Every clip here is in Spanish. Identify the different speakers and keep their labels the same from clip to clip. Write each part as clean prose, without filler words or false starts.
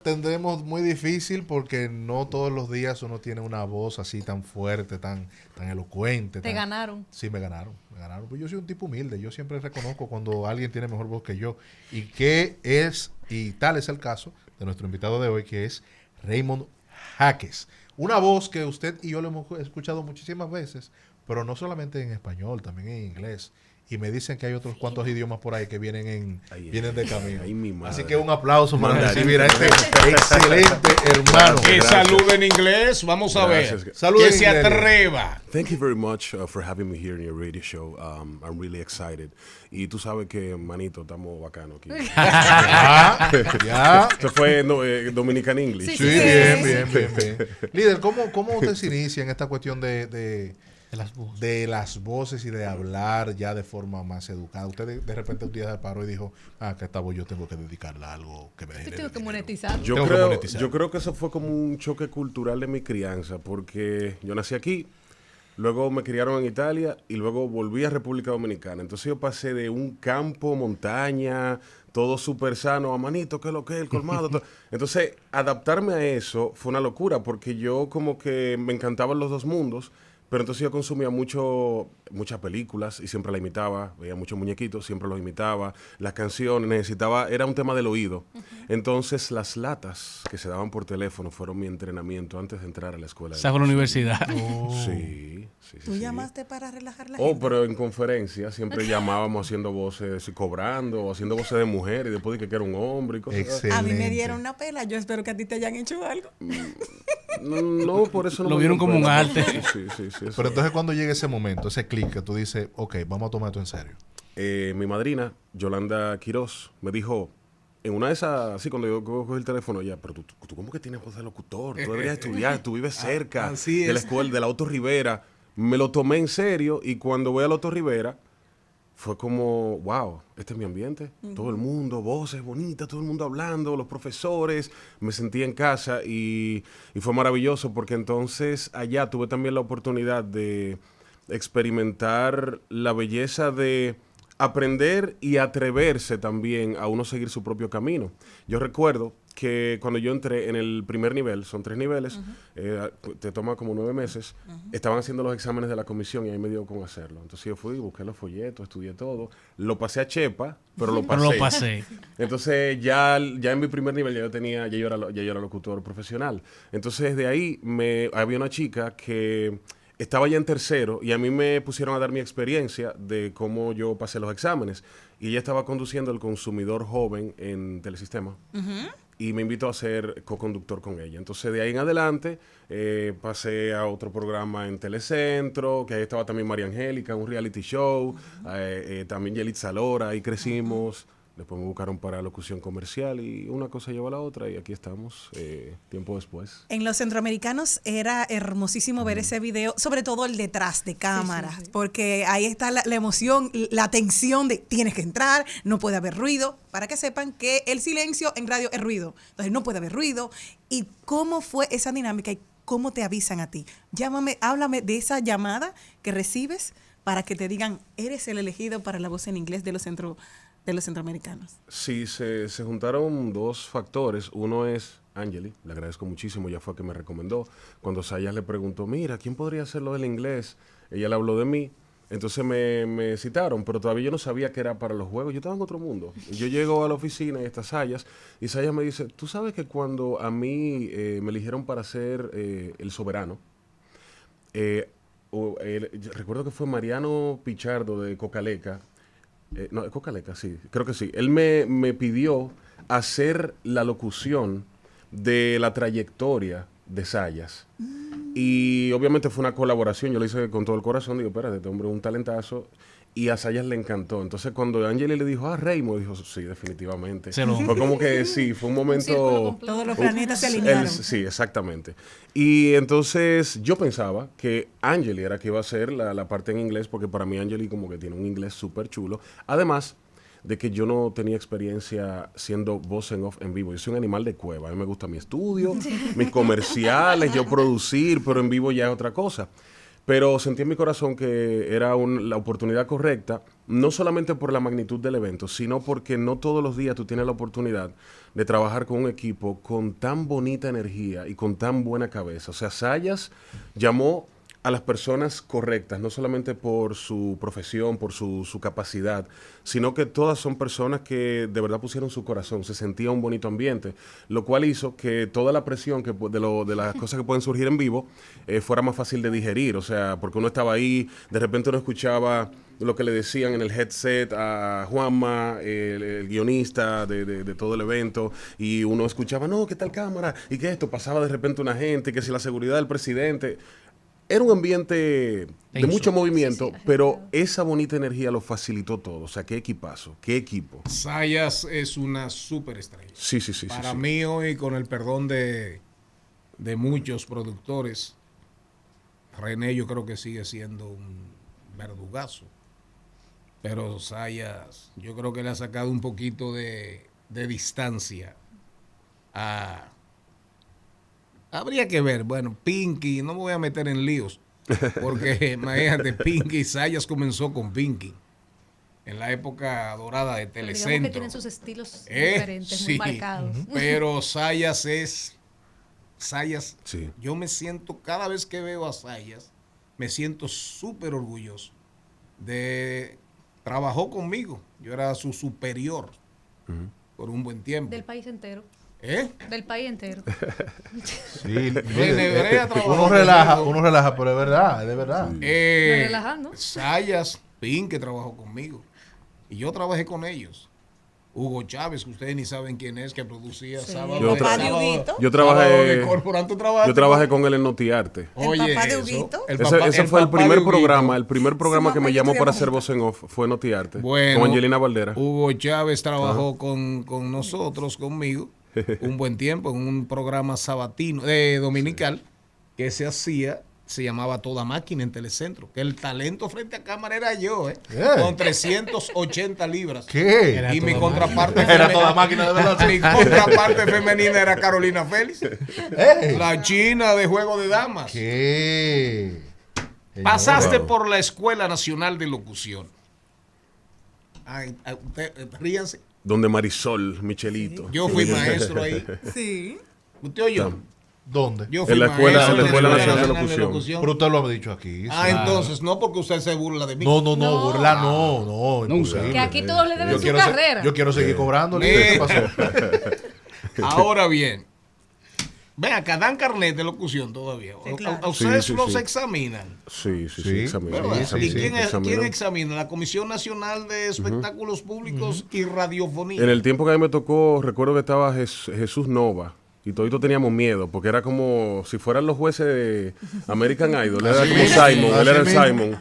Speaker 1: Tendremos muy difícil porque no todos los días uno tiene una voz así tan fuerte, tan elocuente.
Speaker 2: Te ganaron.
Speaker 1: Sí, me ganaron, me ganaron. Pues yo soy un tipo humilde, yo siempre reconozco cuando alguien tiene mejor voz que yo. Y tal es el caso de nuestro invitado de hoy, que es Raymond Jaques. Una voz que usted y yo lo hemos escuchado muchísimas veces, pero no solamente en español, también en inglés. Y me dicen que hay otros cuantos idiomas por ahí que vienen de camino. Así que un aplauso para recibir a este excelente hermano.
Speaker 3: Que salude en inglés, vamos a ver.
Speaker 1: Salude
Speaker 3: que se atreva.
Speaker 4: Thank you very much for having me here in your radio show. I'm really excited. Y tú sabes que, manito, estamos bacanos aquí.
Speaker 1: Ya.
Speaker 4: Esto fue Dominican English.
Speaker 1: Sí, bien. Líder, ¿cómo usted se inicia en esta cuestión de las voces y de hablar ya de forma más educada? Usted de repente un día se paró y dijo, que esta voz yo tengo que dedicarla a algo que me genere
Speaker 2: Tengo que
Speaker 1: dinero.
Speaker 2: monetizar.
Speaker 4: Yo creo que eso fue como un choque cultural de mi crianza, porque yo nací aquí, luego me criaron en Italia y luego volví a República Dominicana. Entonces yo pasé de un campo, montaña, todo súper sano, a manito, que lo que es el colmado. Entonces adaptarme a eso fue una locura, porque yo como que me encantaban los dos mundos. Pero entonces yo consumía muchas películas y siempre la imitaba, veía muchos muñequitos, siempre los imitaba, las canciones, era un tema del oído. Entonces las latas que se daban por teléfono fueron mi entrenamiento antes de entrar a la escuela.
Speaker 5: Esa fue la universidad.
Speaker 4: Sí.
Speaker 6: ¿Tú llamaste para relajar la
Speaker 4: gente?
Speaker 6: Pero
Speaker 4: en conferencias siempre llamábamos haciendo voces y cobrando, o haciendo voces de mujer y después de que era un hombre y cosas así.
Speaker 6: A mí me dieron una pela, yo espero que a ti te hayan hecho algo.
Speaker 4: No, por eso no
Speaker 5: lo vieron como un arte.
Speaker 4: Sí,
Speaker 1: pero entonces cuando llega ese momento, ese clic que tú dices, ok, vamos a tomar esto en serio.
Speaker 4: Mi madrina, Yolanda Quiroz, me dijo, en una de esas, así cuando yo cogí el teléfono, pero tú ¿cómo que tienes voz de locutor? Tú deberías estudiar, tú vives cerca de la escuela, de la Otto Rivera. Me lo tomé en serio y cuando voy a la Otto Rivera, fue como, wow, este es mi ambiente. Todo el mundo, voces bonitas, todo el mundo hablando, los profesores. Me sentí en casa y fue maravilloso porque entonces allá tuve también la oportunidad de experimentar la belleza de aprender y atreverse también a uno seguir su propio camino. Yo recuerdo que cuando yo entré en el primer nivel, son 3 niveles, te toma como 9 meses, estaban haciendo los exámenes de la comisión y ahí me dio con hacerlo. Entonces yo fui, busqué los folletos, estudié todo, lo pasé a Chepa, pero lo pasé. Entonces ya en mi primer nivel ya yo era locutor profesional. Entonces de ahí había una chica que estaba ya en tercero y a mí me pusieron a dar mi experiencia de cómo yo pasé los exámenes. Y ella estaba conduciendo El Consumidor Joven en Telesistema. Y me invitó a ser co-conductor con ella. Entonces, de ahí en adelante, pasé a otro programa en Telecentro, que ahí estaba también María Angélica, un reality show, también Yelitza Lora, ahí crecimos. Después me buscaron para locución comercial y una cosa lleva a la otra y aquí estamos tiempo después.
Speaker 6: En Los Centroamericanos era hermosísimo ver ese video, sobre todo el detrás de cámaras, sí. Porque ahí está la emoción, la tensión de tienes que entrar, no puede haber ruido, para que sepan que el silencio en radio es ruido, entonces no puede haber ruido. ¿Y cómo fue esa dinámica y cómo te avisan a ti? Llámame, háblame de esa llamada que recibes para que te digan, eres el elegido para la voz en inglés de los centroamericanos.
Speaker 4: Sí, se juntaron 2 factores. Uno es Angeli, le agradezco muchísimo, ya fue que me recomendó. Cuando Sayas le preguntó, mira, ¿quién podría hacerlo del inglés? Ella le habló de mí, entonces me citaron, pero todavía yo no sabía que era para los juegos, yo estaba en otro mundo. Yo llego a la oficina y está Sayas, y Sayas me dice, tú sabes que cuando a mí me eligieron para ser el soberano, recuerdo que fue Mariano Pichardo de Cocaleca, no, Cocaleca, sí, creo que sí. Él me pidió hacer la locución de la trayectoria de Sayas. Y obviamente fue una colaboración, yo lo hice con todo el corazón, digo, espérate, este hombre es un talentazo. Y a Sayas le encantó. Entonces cuando Angeli le dijo, Raymond, dijo, sí, definitivamente. Fue como que sí, fue un momento...
Speaker 6: Todos los planetas se alinearon.
Speaker 4: Sí, exactamente. Y entonces yo pensaba que Angeli era que iba a hacer la parte en inglés, porque para mí Angeli como que tiene un inglés súper chulo. Además de que yo no tenía experiencia siendo voz en off en vivo. Yo soy un animal de cueva. A mí me gusta mi estudio, mis comerciales, yo producir, pero en vivo ya es otra cosa. pero sentí en mi corazón que era la oportunidad correcta, no solamente por la magnitud del evento, sino porque no todos los días tú tienes la oportunidad de trabajar con un equipo con tan bonita energía y con tan buena cabeza. O sea, Sayas llamó a las personas correctas, no solamente por su profesión, por su capacidad, sino que todas son personas que de verdad pusieron su corazón, se sentía un bonito ambiente, lo cual hizo que toda la presión de las cosas que pueden surgir en vivo fuera más fácil de digerir. O sea, porque uno estaba ahí, de repente uno escuchaba lo que le decían en el headset a Juanma, el guionista de todo el evento, y uno escuchaba, no, ¿qué tal cámara? Y que esto, pasaba de repente una gente, que si la seguridad del presidente. Era un ambiente de mucho movimiento, pero esa bonita energía lo facilitó todo. O sea, qué equipazo, qué equipo.
Speaker 3: Sayas es una superestrella.
Speaker 4: Sí.
Speaker 3: Para mí hoy, con el perdón de muchos productores, René yo creo que sigue siendo un verdugazo. Pero Sayas, yo creo que le ha sacado un poquito de distancia a... Habría que ver, bueno, Pinky, no me voy a meter en líos, porque imagínate, Pinky y Sayas comenzó con Pinky, en la época dorada de Telecentro.
Speaker 2: Digamos que tienen sus estilos diferentes,
Speaker 3: sí,
Speaker 2: muy marcados.
Speaker 3: Pero Sayas,
Speaker 4: sí.
Speaker 3: Yo me siento, cada vez que veo a Sayas, me siento súper orgulloso trabajó conmigo, yo era su superior por un buen tiempo.
Speaker 2: Del país entero.
Speaker 3: Del
Speaker 2: país entero.
Speaker 1: Sí,
Speaker 3: uno
Speaker 1: relaja, pero es verdad.
Speaker 2: Relajando.
Speaker 3: Sayas, Pin, que trabajó conmigo. Y yo trabajé con ellos. Hugo Chávez, que ustedes ni saben quién es, que producía sábado.
Speaker 4: Yo trabajé con él en Notiarte.
Speaker 3: Oye,
Speaker 6: el papá de Huguito.
Speaker 4: Ese fue el primer programa que me llamó para hacer voz en off, fue Notiarte.
Speaker 3: Bueno,
Speaker 4: con Angelina Valdera.
Speaker 3: Hugo Chávez trabajó con nosotros, conmigo, un buen tiempo en un programa sabatino, dominical, que se llamaba Toda Máquina en Telecentro, que el talento frente a cámara era yo, con 380 libras.
Speaker 1: ¿Qué?
Speaker 3: Y mi contraparte
Speaker 1: era Toda Máquina de verdad.
Speaker 3: Mi contraparte femenina era Carolina Félix, la china de Juego de Damas.
Speaker 1: ¿Qué?
Speaker 3: Pasaste por la Escuela Nacional de Locución. Ay, ríanse.
Speaker 4: Donde Marisol Michelito.
Speaker 3: Yo fui maestro ahí.
Speaker 6: Sí.
Speaker 3: ¿Usted oyó?
Speaker 1: ¿Dónde?
Speaker 3: Yo fui
Speaker 4: en la Escuela
Speaker 3: Nacional
Speaker 4: de Locución.
Speaker 1: Pero usted lo ha dicho aquí.
Speaker 3: Entonces, no porque usted se burla de mí.
Speaker 1: No, burla no.
Speaker 2: Que aquí todos le deben su carrera.
Speaker 1: Yo quiero seguir cobrándole. ¿Qué pasó?
Speaker 3: Ahora bien, ven acá, dan carnet de locución todavía.
Speaker 6: Sí, claro.
Speaker 3: ¿A ustedes
Speaker 4: Sí.
Speaker 3: los examinan?
Speaker 4: Sí, examinan.
Speaker 3: ¿Verdad? ¿Y quién
Speaker 4: examinan.
Speaker 3: examina? La Comisión Nacional de Espectáculos Públicos y Radiofonía.
Speaker 4: En el tiempo que a mí me tocó, recuerdo que estaba Jesús Nova. Y todos teníamos miedo, porque era como si fueran los jueces de American Idol. Era como Simon, él era el Simon.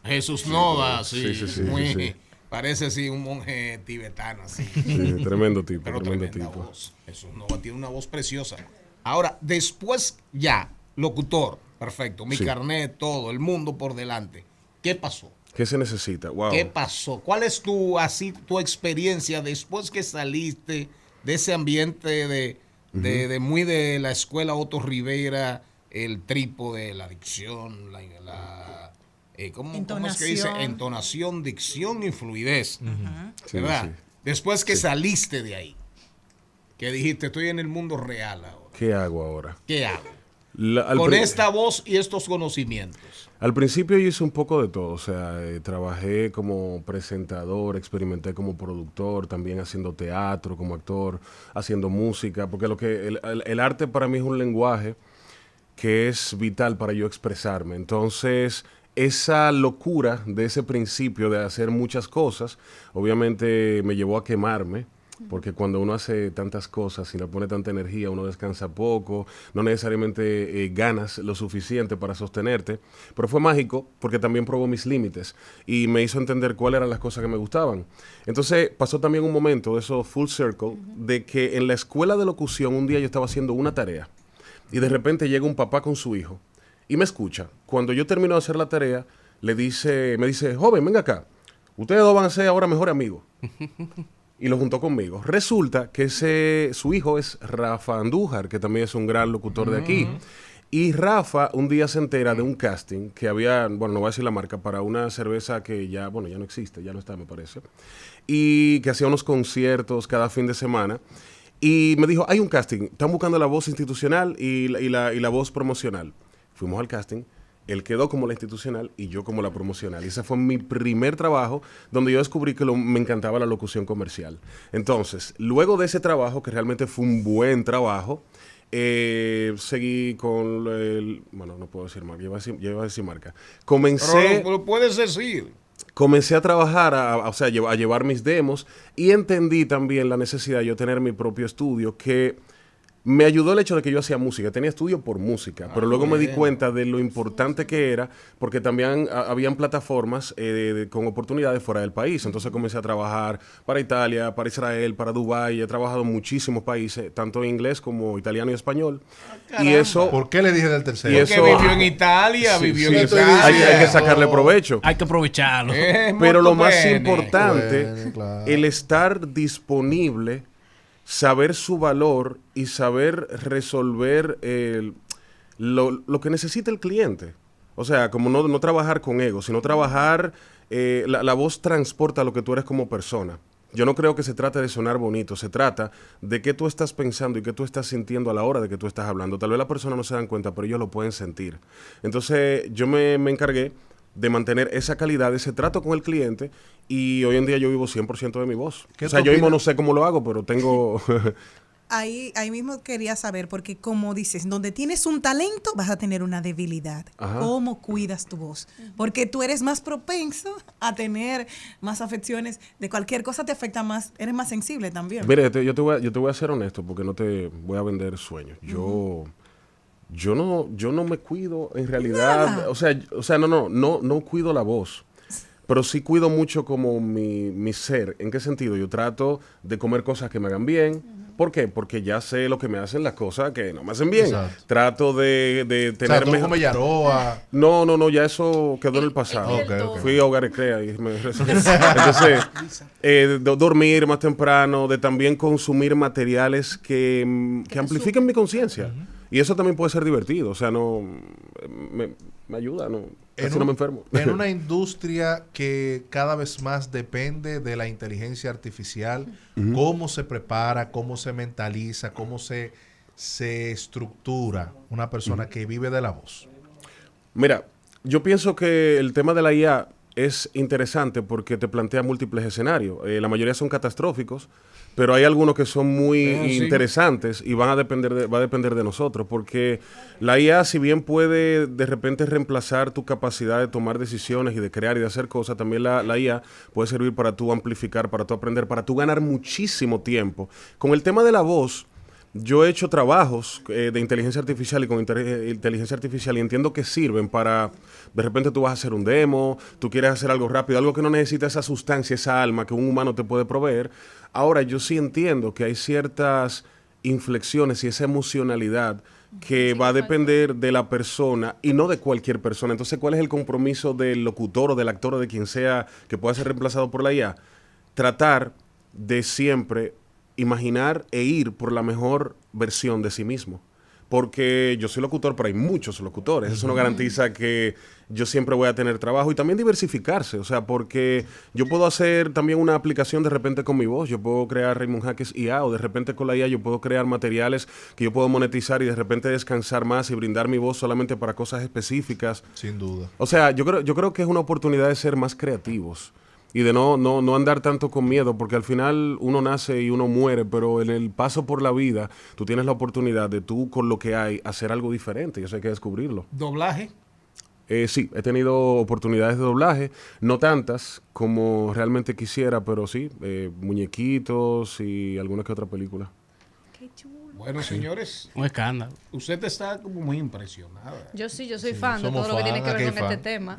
Speaker 3: Jesús Nova, sí.
Speaker 4: Sí.
Speaker 3: Parece así un monje tibetano, así.
Speaker 4: Sí, tremendo tipo,
Speaker 3: Pero
Speaker 4: tremendo
Speaker 3: tremenda
Speaker 4: tipo.
Speaker 3: voz. Jesús Nova tiene una voz preciosa. Ahora, después ya, locutor, perfecto, mi carnet, todo, el mundo por delante. ¿Qué pasó?
Speaker 4: ¿Qué se necesita? Wow.
Speaker 3: ¿Qué pasó? ¿Cuál es tu experiencia después que saliste de ese ambiente de la escuela Otto Rivera, el trípode, la dicción, ¿cómo es que dice? Entonación, dicción y fluidez. ¿Verdad?
Speaker 4: Sí.
Speaker 3: Después que saliste de ahí, que dijiste, estoy en el mundo real ahora.
Speaker 4: ¿Qué hago ahora?
Speaker 3: ¿Qué hago? Con esta voz y estos conocimientos.
Speaker 4: Al principio yo hice un poco de todo, o sea, trabajé como presentador, experimenté como productor, también haciendo teatro, como actor, haciendo música, porque el arte para mí es un lenguaje que es vital para yo expresarme. Entonces, esa locura de ese principio de hacer muchas cosas, obviamente me llevó a quemarme. Porque cuando uno hace tantas cosas y le pone tanta energía, uno descansa poco, no necesariamente ganas lo suficiente para sostenerte. Pero fue mágico porque también probó mis límites y me hizo entender cuáles eran las cosas que me gustaban. Entonces pasó también un momento de eso full circle, de que en la escuela de locución un día yo estaba haciendo una tarea y de repente llega un papá con su hijo y me escucha. Cuando yo termino de hacer la tarea, me dice, joven, venga acá, ustedes dos van a ser ahora mejores amigos. Y lo juntó conmigo. Resulta que su hijo es Rafa Andújar, que también es un gran locutor de aquí. Y Rafa un día se entera de un casting que había, bueno, no voy a decir la marca, para una cerveza que ya, bueno, ya no existe, ya no está, me parece. Y que hacía unos conciertos cada fin de semana. Y me dijo, hay un casting, están buscando la voz institucional y la voz promocional. Fuimos al casting. Él quedó como la institucional y yo como la promocional. Y ese fue mi primer trabajo donde yo descubrí que me encantaba la locución comercial. Entonces, luego de ese trabajo, que realmente fue un buen trabajo, seguí con bueno, no puedo decir marca, yo iba a decir marca.
Speaker 3: Pero puedes decir.
Speaker 4: Comencé a trabajar, a llevar mis demos y entendí también la necesidad de yo tener mi propio estudio que... Me ayudó el hecho de que yo hacía música, tenía estudio por música, pero luego me di cuenta de lo importante que era, porque también habían plataformas con oportunidades fuera del país. Entonces comencé a trabajar para Italia, para Israel, para Dubái. He trabajado en muchísimos países, tanto en inglés como italiano y español. Y eso,
Speaker 1: ¿por qué le dije del tercero?
Speaker 3: Porque vivió en Italia, vivió en Italia.
Speaker 4: Hay que sacarle provecho.
Speaker 5: Hay que aprovecharlo.
Speaker 4: Pero lo más importante, el estar disponible, saber su valor y saber resolver lo que necesita el cliente. O sea, como no trabajar con ego, sino trabajar, la voz transporta lo que tú eres como persona. Yo no creo que se trate de sonar bonito, se trata de qué tú estás pensando y qué tú estás sintiendo a la hora de que tú estás hablando. Tal vez las personas no se dan cuenta, pero ellos lo pueden sentir. Entonces, yo me encargué de mantener esa calidad, ese trato con el cliente, y hoy en día yo vivo 100% de mi voz. O sea, yo mismo no sé cómo lo hago, pero tengo...
Speaker 6: Ahí mismo quería saber, porque como dices, donde tienes un talento, vas a tener una debilidad. Ajá. ¿Cómo cuidas tu voz? Porque tú eres más propenso a tener más afecciones. De cualquier cosa te afecta más, eres más sensible también.
Speaker 4: Mire, yo te voy a ser honesto, porque no te voy a vender sueños. Yo no me cuido en realidad. Nada. O sea, no cuido la voz. Pero sí cuido mucho como mi ser. ¿En qué sentido? Yo trato de comer cosas que me hagan bien. ¿Por qué? Porque ya sé lo que me hacen las cosas que no me hacen bien. Exacto. Trato de tener...
Speaker 1: ¿tú comes yaroa?
Speaker 4: No, ya eso quedó en el pasado. Okay. Fui a Hogar y Crea y me... Entonces, dormir más temprano, de también consumir materiales que amplifiquen mi conciencia. Y eso también puede ser divertido. O sea, me ayuda, no me enfermo.
Speaker 1: En una industria que cada vez más depende de la inteligencia artificial, cómo se prepara, cómo se mentaliza, cómo se estructura una persona que vive de la voz.
Speaker 4: Mira, yo pienso que el tema de la IA es interesante porque te plantea múltiples escenarios. La mayoría son catastróficos, pero hay algunos que son muy interesantes y va a depender de nosotros, porque la IA, si bien puede de repente reemplazar tu capacidad de tomar decisiones y de crear y de hacer cosas, también la IA puede servir para tú amplificar, para tú aprender, para tú ganar muchísimo tiempo. Con el tema de la voz, yo he hecho trabajos de inteligencia artificial y con inteligencia artificial y entiendo que sirven para, de repente tú vas a hacer un demo, tú quieres hacer algo rápido, algo que no necesita esa sustancia, esa alma que un humano te puede proveer. Ahora, yo sí entiendo que hay ciertas inflexiones y esa emocionalidad que va a depender de la persona y no de cualquier persona. Entonces, ¿cuál es el compromiso del locutor o del actor o de quien sea que pueda ser reemplazado por la IA? Tratar de siempre imaginar e ir por la mejor versión de sí mismo. Porque yo soy locutor, pero hay muchos locutores. Eso no garantiza que yo siempre voy a tener trabajo y también diversificarse. O sea, porque yo puedo hacer también una aplicación de repente con mi voz. Yo puedo crear Raymond Jaques IA o de repente con la IA yo puedo crear materiales que yo puedo monetizar y de repente descansar más y brindar mi voz solamente para cosas específicas.
Speaker 1: Sin duda.
Speaker 4: O sea, yo creo que es una oportunidad de ser más creativos. Y de no andar tanto con miedo, porque al final uno nace y uno muere, pero en el paso por la vida, tú tienes la oportunidad de tú, con lo que hay, hacer algo diferente, y eso hay que descubrirlo.
Speaker 3: ¿Doblaje?
Speaker 4: Sí, he tenido oportunidades de doblaje, no tantas como realmente quisiera, pero sí, muñequitos y alguna que otra película.
Speaker 2: Qué chulo.
Speaker 3: Bueno, señores.
Speaker 5: Un escándalo.
Speaker 3: Usted está como muy impresionada.
Speaker 2: Yo soy fan de todo lo que tiene que ver con este tema.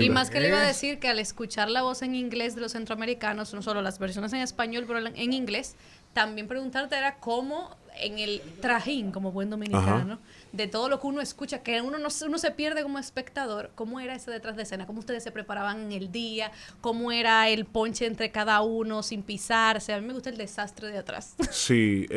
Speaker 2: Y más que le iba a decir que al escuchar la voz en inglés de los centroamericanos, no solo las versiones en español, pero en inglés, también preguntarte era cómo en el trajín, como buen dominicano, de todo lo que uno escucha, que uno se pierde como espectador. ¿Cómo era ese detrás de escena? ¿Cómo ustedes se preparaban en el día? ¿Cómo era el ponche entre cada uno sin pisarse? A mí me gusta el desastre de atrás.
Speaker 4: Sí,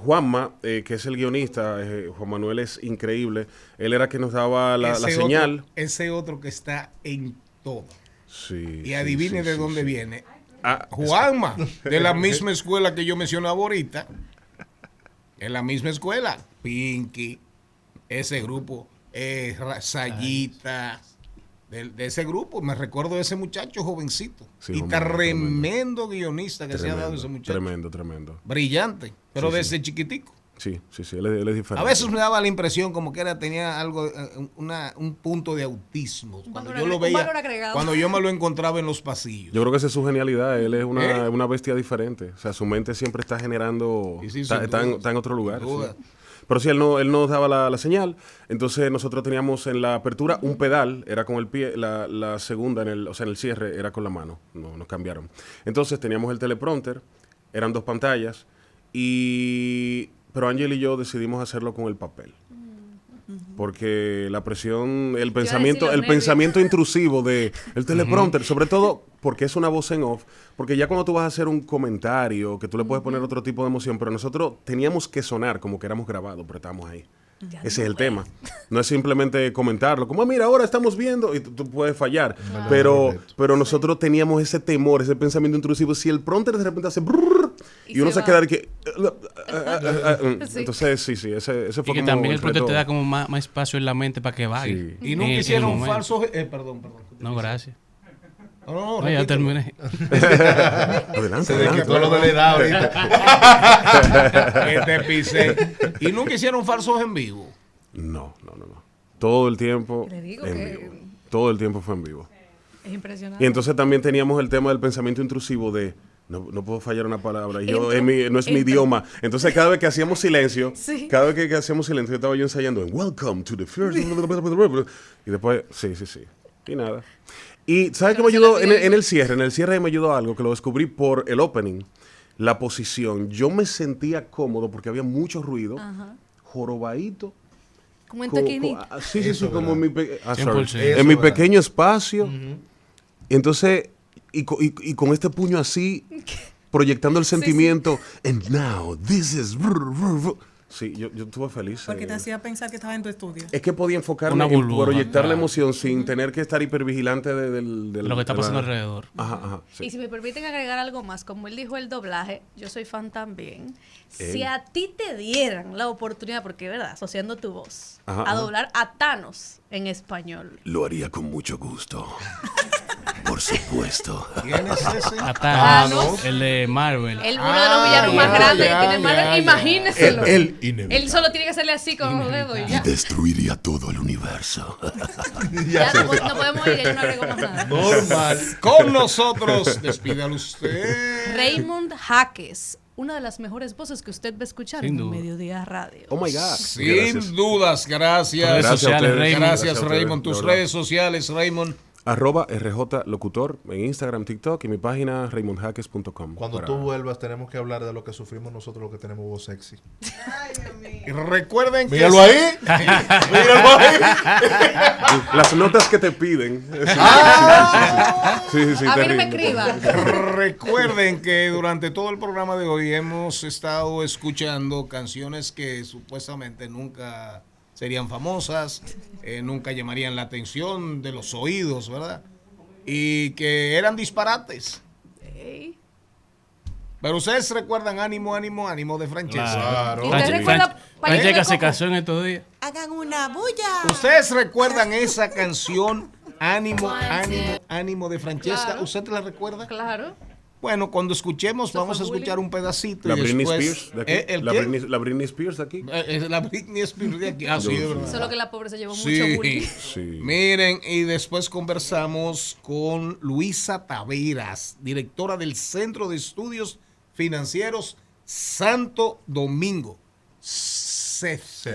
Speaker 4: Juanma, que es el guionista, Juan Manuel es increíble. Él era que nos daba la señal.
Speaker 3: Ese otro que está en todo.
Speaker 4: Sí.
Speaker 3: Y adivine de dónde viene. Juanma, de la misma escuela que yo mencionaba ahorita. En la misma escuela. Pinky, ese grupo, Sayita, de ese grupo. Me recuerdo de ese muchacho jovencito. Sí, y tremendo guionista que se ha dado ese muchacho.
Speaker 4: Tremendo.
Speaker 3: Brillante, pero desde chiquitico.
Speaker 4: Sí, él es diferente.
Speaker 3: A veces me daba la impresión como que tenía algo, un punto de autismo. Cuando yo lo veía, cuando yo me lo encontraba en los pasillos.
Speaker 4: Yo creo que esa es su genialidad. Él es una bestia diferente. O sea, su mente siempre está generando, está en otro lugar. Sí. Pero sí, él nos daba la señal. Entonces nosotros teníamos en la apertura un pedal, era con el pie, la segunda, en el cierre, era con la mano. No, nos cambiaron. Entonces teníamos el teleprompter, eran 2 pantallas, pero Ángel y yo decidimos hacerlo con el papel. Porque la presión, el pensamiento intrusivo del teleprompter, sobre todo porque es una voz en off, porque ya cuando tú vas a hacer un comentario, que tú le puedes poner otro tipo de emoción, pero nosotros teníamos que sonar como que éramos grabados, pero estábamos ahí. Ese es el tema. No es simplemente comentarlo, como mira, ahora estamos viendo, y tú puedes fallar. Pero nosotros teníamos ese temor, ese pensamiento intrusivo. Si el prompter de repente hace brrr, y uno se queda de que... Entonces, sí, ese fue
Speaker 5: y que
Speaker 4: como
Speaker 5: también el prompter te da como más espacio en la mente para que vaya.
Speaker 3: Sí. Y nunca hicieron falsos... perdón.
Speaker 5: No, gracias.
Speaker 3: No,
Speaker 5: ya terminé.
Speaker 4: Adelante.
Speaker 1: Todo lo que le da ahorita.
Speaker 3: Que te pisé. ¿Y nunca hicieron falsos en vivo?
Speaker 4: No. Todo el tiempo en vivo. Todo el tiempo fue en vivo.
Speaker 2: Es impresionante.
Speaker 4: Y entonces también teníamos el tema del pensamiento intrusivo de no puedo fallar una palabra. No es mi idioma. Entonces cada vez que hacíamos silencio, yo estaba yo ensayando en Welcome to the First. Y después, sí. Y nada. Y ¿sabes qué me ayudó en el cierre? En el cierre me ayudó algo que lo descubrí por el opening. La posición. Yo me sentía cómodo porque había mucho ruido. Jorobadito.
Speaker 2: Como en tu esquinita.
Speaker 4: Sí, como en mi pequeño espacio. Y entonces, y con este puño así, proyectando el sentimiento. And now, this is... Sí, yo estuve feliz.
Speaker 6: Porque te hacía pensar que estaba en tu estudio.
Speaker 4: Es que podía enfocarme en proyectar la emoción sin tener que estar hipervigilante de
Speaker 5: lo que está pasando alrededor.
Speaker 4: Ajá, sí.
Speaker 2: Y si me permiten agregar algo más, como él dijo el doblaje, yo soy fan también. Si a ti te dieran la oportunidad, porque verdad, asociando tu voz, a doblar a Thanos en español.
Speaker 7: Lo haría con mucho gusto. Por supuesto.
Speaker 3: ¿Quién es ese?
Speaker 5: A Thanos, el de Marvel.
Speaker 2: Uno de los villanos más grandes que tiene Marvel. Imagínenselo. Él solo tiene que hacerle así con los dedos y ya.
Speaker 7: Y destruiría todo el universo.
Speaker 2: Ya no podemos ir, ya no agrego más nada.
Speaker 3: Normal. Con nosotros, despídalo usted.
Speaker 2: Raymond Jaques, una de las mejores voces que usted va a escuchar en Mediodía Radio.
Speaker 4: Oh my God.
Speaker 3: Sin dudas, gracias. Gracias, Raymond. Tus redes sociales, Raymond.
Speaker 4: @RJ Locutor en Instagram, TikTok y mi página raymondjaques.com.
Speaker 1: Cuando tú vuelvas tenemos que hablar de lo que sufrimos nosotros los que tenemos voz sexy.
Speaker 3: Ay, Dios mío. Y recuerden que...
Speaker 1: Míralo ahí.
Speaker 4: Las notas que te piden. Sí,
Speaker 2: a mí no me escriban.
Speaker 3: Recuerden que durante todo el programa de hoy hemos estado escuchando canciones que supuestamente nunca serían famosas, nunca llamarían la atención de los oídos, ¿verdad? Y que eran disparates. Pero ustedes recuerdan Ánimo de Francesca.
Speaker 5: Claro. Francesca se casó en estos días.
Speaker 6: Hagan una bulla.
Speaker 3: ¿Ustedes recuerdan esa canción Ánimo de Francesca?
Speaker 2: Claro.
Speaker 3: ¿Usted la recuerda?
Speaker 2: Claro.
Speaker 3: Bueno, cuando escuchemos vamos a escuchar un pedacito.
Speaker 4: La
Speaker 3: y
Speaker 4: Britney
Speaker 3: después,
Speaker 4: Spears de aquí. La Britney Spears de aquí.
Speaker 3: La Britney Spears de aquí. Ah, sí, de verdad.
Speaker 2: Solo que la pobre se llevó mucho bullying.
Speaker 4: Sí.
Speaker 3: Miren, y después conversamos con Luisa Taveras, directora del Centro de Estudios Financieros Santo Domingo, CEF.